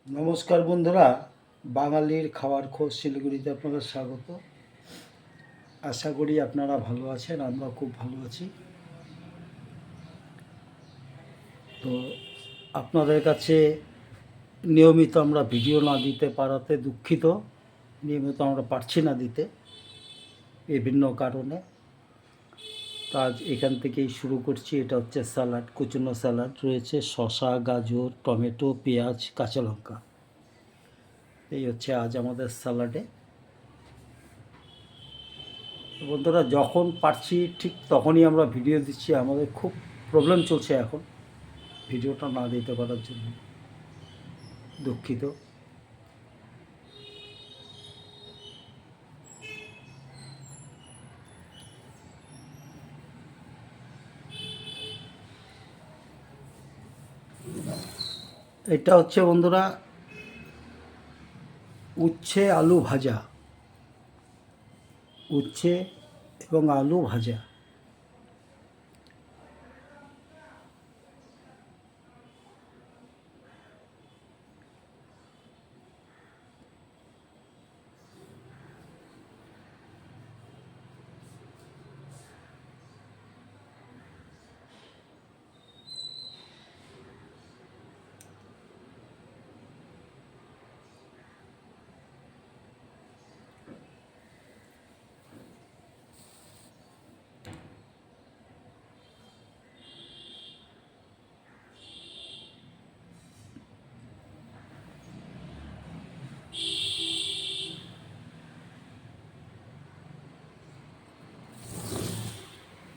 নমস্কার বন্ধুরা, বাঙালির খাওয়ার খোঁজ শিলিগুড়িতে আপনাদের স্বাগত। আশা করি আপনারা ভালো আছেন, আমরা খুব ভালো আছি। তো আপনাদের কাছে নিয়মিত আমরা ভিডিও না দিতে পারাতে দুঃখিত। নিয়মিত আমরা পারছি না দিতে বিভিন্ন কারণে। তো আজ এখান থেকেই শুরু করছি। এটা হচ্ছে স্যালাড, কুচনো স্যালাড রয়েছে, শসা, গাজর, টমেটো, পেঁয়াজ, কাঁচা লঙ্কা। এই হচ্ছে আজ আমাদের স্যালাডে। বন্ধুরা, যখন পারছি ঠিক তখনই আমরা ভিডিও দিচ্ছি। আমাদের খুব প্রবলেম চলছে এখন ভিডিওটা না দিতে পারার জন্য, দুঃখিত। এটা হচ্ছে বন্ধুরা উচ্ছে আলু ভাজা, উচ্ছে এবং আলু ভাজা।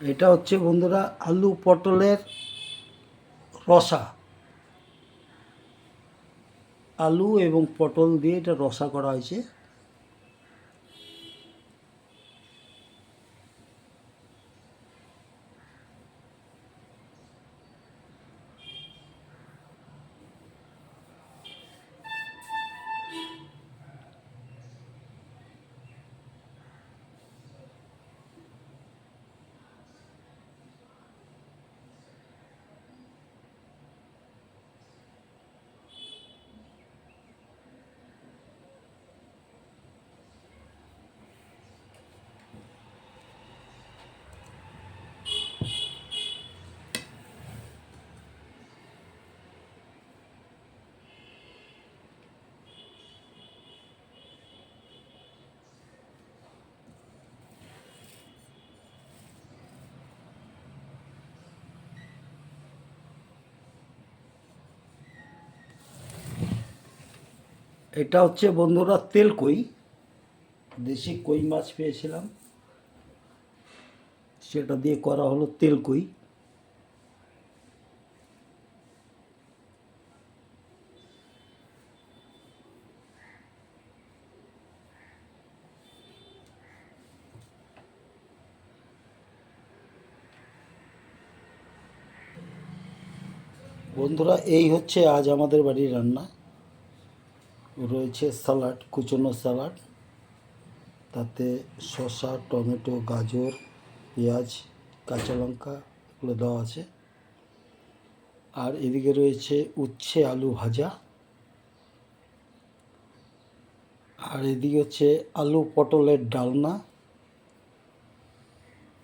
এটা হচ্ছে বন্ধুরা আলু পটলের রসা। আলু এবং পটল দিয়ে এটা রসা করা হয়েছে। এটা হচ্ছে বন্ধুরা তেল কই, দেশি কই মাছ পেয়েছিলাম, সেটা দিয়ে করা হলো তেল কই। বন্ধুরা, এই হচ্ছে আজ আমাদের বাড়ির রান্না। রয়েছে স্যালাড, কুচনো স্যালাড, তাতে শসা, টমেটো, গাজর, পেঁয়াজ, কাঁচা লঙ্কা এগুলো দেওয়া আছে। আর এদিকে রয়েছে উচ্ছে আলু ভাজা, আর এদিকে হচ্ছে আলু পটলের ডালনা,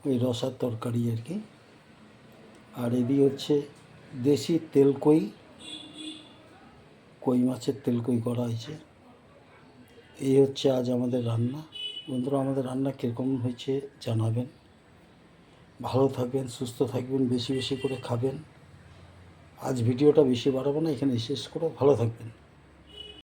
ওই রসার তরকারি আর কি। আর এদিকে হচ্ছে দেশি তেলকই, কই মাছের তেলকই করা হয়েছে। এই হচ্ছে আজ আমাদের রান্না। বন্ধুরা, আমাদের রান্না কীরকম হয়েছে জানাবেন। ভালো থাকবেন, সুস্থ থাকবেন, বেশি বেশি করে খাবেন। আজ ভিডিওটা বেশি বাড়াবো না, এখানে শেষ করে ভালো থাকবেন।